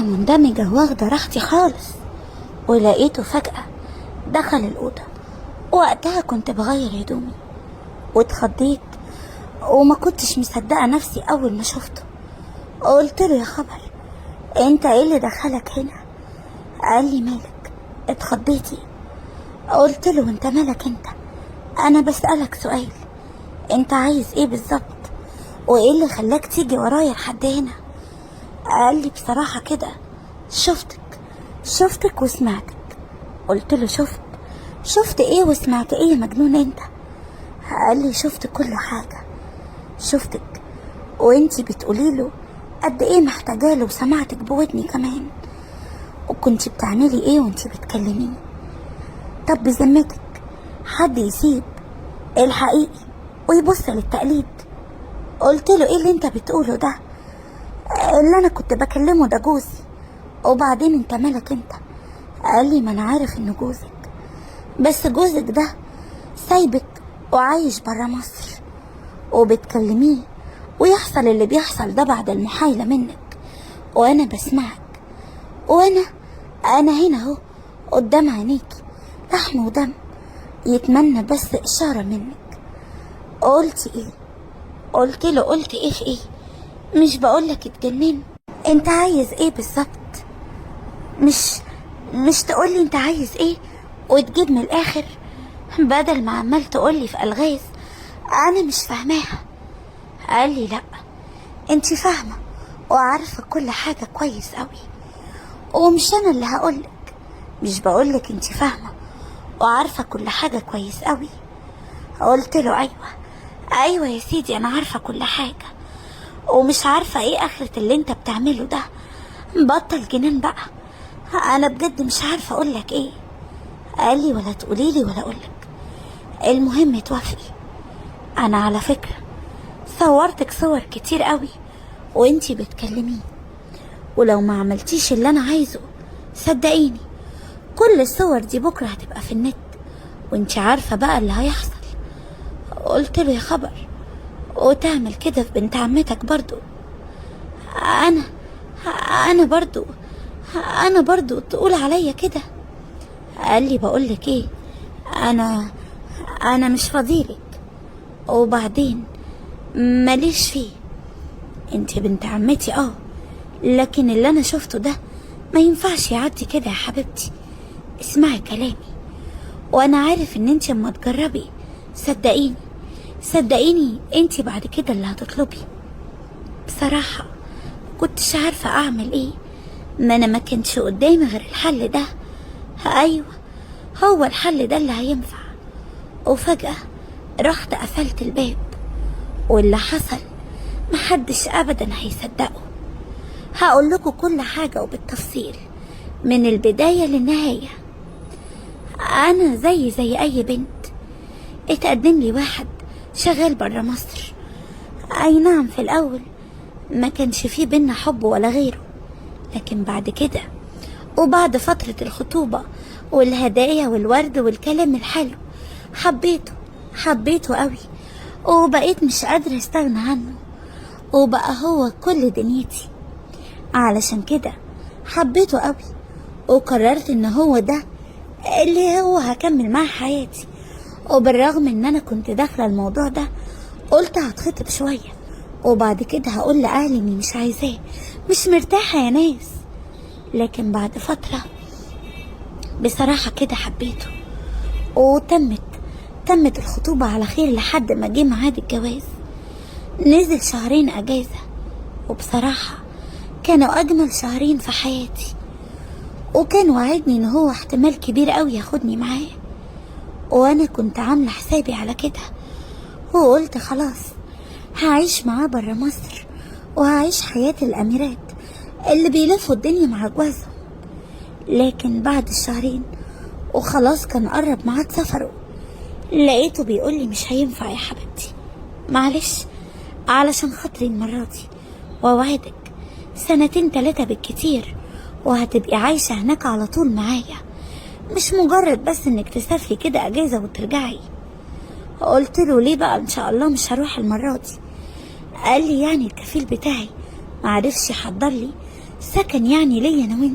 مندمجة واخدة راحتي خالص، ولقيته فجأة دخل الأوضة. وقتها كنت بغير هدومي واتخضيت وما كنتش مصدقة نفسي أول ما شفته. قلت له يا خبر، انت ايه اللي دخلك هنا؟ قال لي مالك اتخضيتي؟ قلت له انت مالك انت؟ انا بسألك سؤال، انت عايز ايه بالظبط؟ وايه اللي خلاك تيجي ورايا لحد هنا؟ قال لي بصراحة كده شفتك وسمعتك. قلت له شفت ايه وسمعت ايه يا مجنون انت؟ قال لي شفت كل حاجة، شفتك وانتي بتقولي له قد ايه محتاجاله، وسمعتك بودني كمان، وكنتي بتعملي ايه وانتي بتكلميني. طب بذمتك حد يسيب الحقيقي ويبص للتقليد؟ قلت له ايه اللي انت بتقوله ده؟ اللي انا كنت بكلمه ده جوزي، وبعدين انت مالك انت؟ قال لي ما انا عارف انه جوزك، بس جوزك ده سايبك وعايش برا مصر، وبتكلميه ويحصل اللي بيحصل ده بعد المحايلة منك، وانا بسمعك، وانا هنا اهو قدام عينيكي لحم ودم، يتمنى بس اشارة منك. قلت ايه؟ قلت ايه في ايه؟ مش بقولك اتجنن؟ انت عايز ايه بالظبط؟ مش تقولي انت عايز ايه وتجيب من الاخر، بدل ما عمال تقولي في الغاز انا مش فاهماها. قال لي لا، انت فاهمة وعارفة كل حاجة كويس قوي، ومش انا اللي هقولك. مش بقولك انت فاهمة وعارفة كل حاجة كويس قوي؟ قلت له ايوه يا سيدي، انا عارفة كل حاجة، ومش عارفة ايه اخرة اللي انت بتعمله ده. بطل جنان بقى، انا بجد مش عارفة اقولك ايه. قال لي ولا تقوليلي ولا اقولك، المهم توافقي. انا على فكرة صورتك صور كتير قوي وانتي بتكلميه، ولو ما عملتيش اللي انا عايزه صدقيني كل الصور دي بكرة هتبقى في النت، وانتي عارفة بقى اللي هيحصل. قلت له يا خبر، وتعمل كده في بنت عمتك برضو؟ انا برضو تقول عليا كده؟ قال لي بقولك ايه، انا مش فاضيلك، وبعدين ماليش فيه. انت بنت عمتي لكن اللي انا شفته ده ما ينفعش يعدي كده يا حبيبتي. اسمعي كلامي، وانا عارف ان انت اما تجربي صدقيني انت بعد كده اللي هتطلبي. بصراحة كنتش عارفة اعمل ايه، ما انا ما كانش قدامي غير الحل ده. ايوه، هو الحل ده اللي هينفع. وفجأة رحت قفلت الباب، واللي حصل محدش ابدا هيصدقه. هقول لكم كل حاجة وبالتفصيل من البداية للنهاية. انا زي اي بنت اتقدم لي واحد شغال برا مصر. اي نعم، في الاول ما كانش فيه بينا حب ولا غيره، لكن بعد كده وبعد فترة الخطوبة والهدايا والورد والكلام الحلو حبيته قوي، وبقيت مش قادرة استغنى عنه، وبقى هو كل دنيتي. علشان كده حبيته قوي، وقررت ان هو ده اللي هو هكمل معاه حياتي. وبالرغم ان انا كنت داخله الموضوع ده قلت هتخطب شويه، وبعد كده هقول لاهلي اني مش عايزاه، مش مرتاحه يا ناس. لكن بعد فتره بصراحه كده حبيته، وتمت الخطوبه على خير لحد ما جه ميعاد الجواز. نزل شهرين اجازه، وبصراحه كانوا اجمل شهرين في حياتي، وكان وعدني ان هو احتمال كبير قوي ياخدني معاه، وانا كنت عامله حسابي على كده، وقلت خلاص هعيش معاه برا مصر، وهعيش حياة الاميرات اللي بيلفوا الدنيا مع جوازهم. لكن بعد الشهرين وخلاص كان قرب ميعاد سفره، لقيته بيقولي مش هينفع يا حبيبتي، معلش علشان خاطري المرة دي، ووعدك 2 3 بالكتير وهتبقي عايشة هناك على طول معايا، مش مجرد بس انك تسافري كده اجازة وترجعي. قلت له ليه بقى؟ ان شاء الله مش هروح المرة دي. قال لي يعني الكفيل بتاعي معرفش يحضر لي سكن يعني ليا انا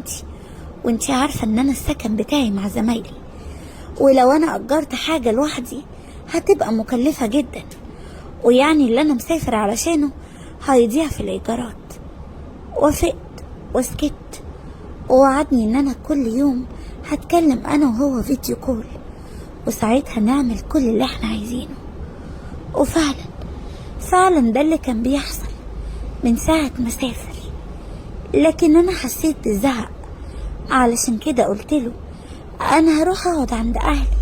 وانتي عارفة ان انا السكن بتاعي مع زمايلي، ولو انا اجرت حاجة لوحدي هتبقى مكلفة جدا، ويعني اللي انا مسافر علشانه هيضيع في الايجارات. وافقت وسكت، ووعدني ان انا كل يوم هتكلم انا وهو فيديو كول، وساعتها نعمل كل اللي احنا عايزينه. وفعلا ده اللي كان بيحصل من ساعة ما سافر. لكن انا حسيت بالزهق، علشان كده قلتله انا هروح اقعد عند اهلي،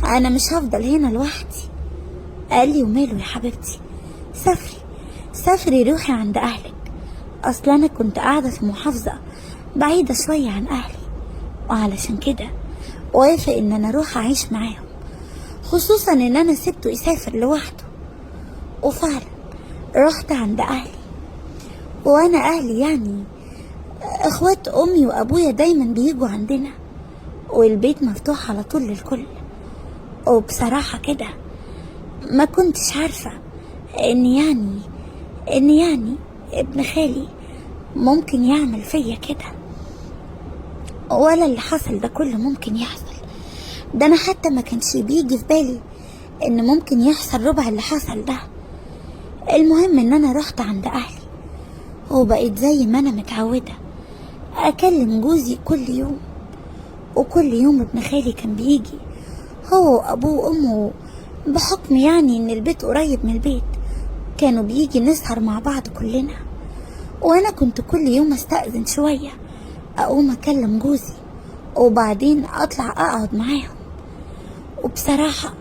انا مش هفضل هنا لوحدي. قال لي وماله يا حبيبتي، سافري روحي عند اهلك. اصل انا كنت قاعدة في محافظة بعيدة شوية عن اهلي، وعلشان كده وافق ان انا اروح اعيش معاهم، خصوصا ان انا سبته يسافر لوحده. وفعلا رحت عند اهلي، وانا اهلي يعني اخوات امي وابويا دايما بيجوا عندنا، والبيت مفتوح على طول للكل. وبصراحة كده ما كنتش عارفة ان يعني ابن خالي ممكن يعمل فيا كده، ولا اللي حصل ده كله ممكن يحصل. ده انا حتى ما كانش بيجي في بالي ان ممكن يحصل ربع اللي حصل ده. المهم ان انا رحت عند اهلي، وبقيت زي ما انا متعودة اكلم جوزي كل يوم، وكل يوم ابن خالي كان بيجي هو وابوه وامه، بحكم يعني ان البيت قريب من البيت كانوا بيجي نسهر مع بعض كلنا. وانا كنت كل يوم استأذن شوية اقوم اكلم جوزي، وبعدين اطلع اقعد معاهم. وبصراحة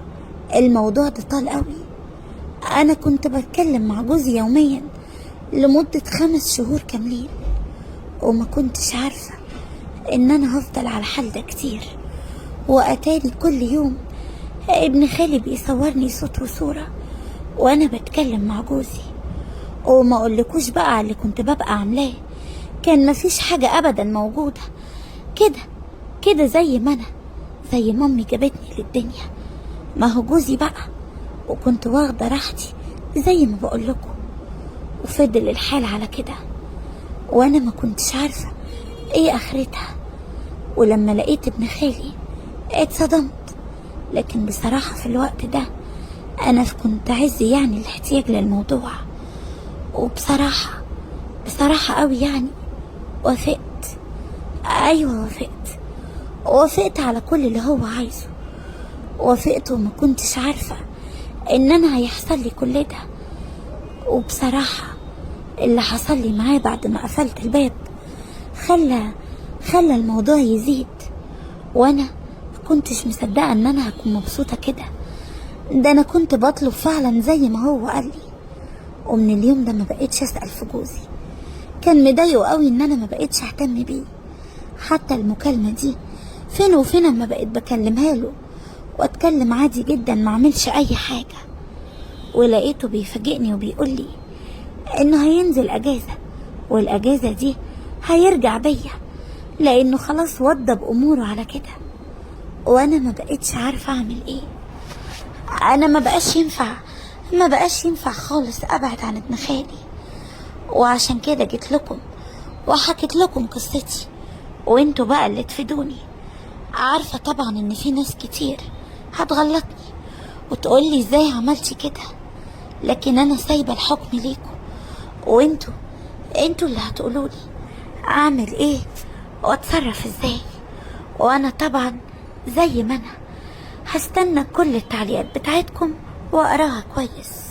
الموضوع ده طال قوي. انا كنت بتكلم مع جوزي يوميا لمدة 5 شهور كاملين، وما كنتش عارفة ان انا هفضل على الحال ده كتير. واتاري كل يوم ابن خالي بيصورني صوت وصورة وانا بتكلم مع جوزي. وما اقولكوش بقى اللي كنت ببقى عاملاه، كان مفيش حاجة ابدا موجودة، كده زي ما انا، زي ما امي جابتني للدنيا. ما هو جوزي بقى، وكنت واخدة راحتي زي ما بقولكم. وفضل الحال على كده، وانا ما كنتش عارفة ايه اخرتها. ولما لقيت ابن خالي اتصدمت. لكن بصراحة في الوقت ده انا كنت عايز يعني الاحتياج للموضوع، بصراحة قوي يعني وافقت. ايوه وافقت على كل اللي هو عايزه. وافقت وما كنتش عارفة ان انا هيحصل لي كل ده. وبصراحة اللي حصل لي معاه بعد ما قفلت الباب خلى الموضوع يزيد، وانا كنتش مصدقة ان انا هكون مبسوطة كده. ده انا كنت بطلب فعلا زي ما هو قال لي. ومن اليوم ده ما بقيتش اسأل في جوزي، كان مضايقه قوي ان انا ما بقيتش اهتم بيه. حتى المكالمة دي فين وفين اما بقيت بكلمها له واتكلم عادي جدا، ما اعملش اي حاجة. ولقيته بيفاجئني وبيقول لي انه هينزل اجازة، والاجازة دي هيرجع بيا، لانه خلاص وضب اموره على كده. وانا ما بقيتش عارفة اعمل ايه. انا ما بقاش ينفع خالص ابعد عن ابن خالي. وعشان كده جيت لكم وحكيت لكم قصتي، وانتوا بقى اللي تفيدوني. عارفة طبعا ان في ناس كتير هتغلطني وتقولي ازاي عملتي كده، لكن انا سايبة الحكم ليكم، وانتوا اللي هتقولولي اعمل ايه واتصرف ازاي. وانا طبعا زي ما انا هستنى كل التعليقات بتاعتكم واقراها كويس.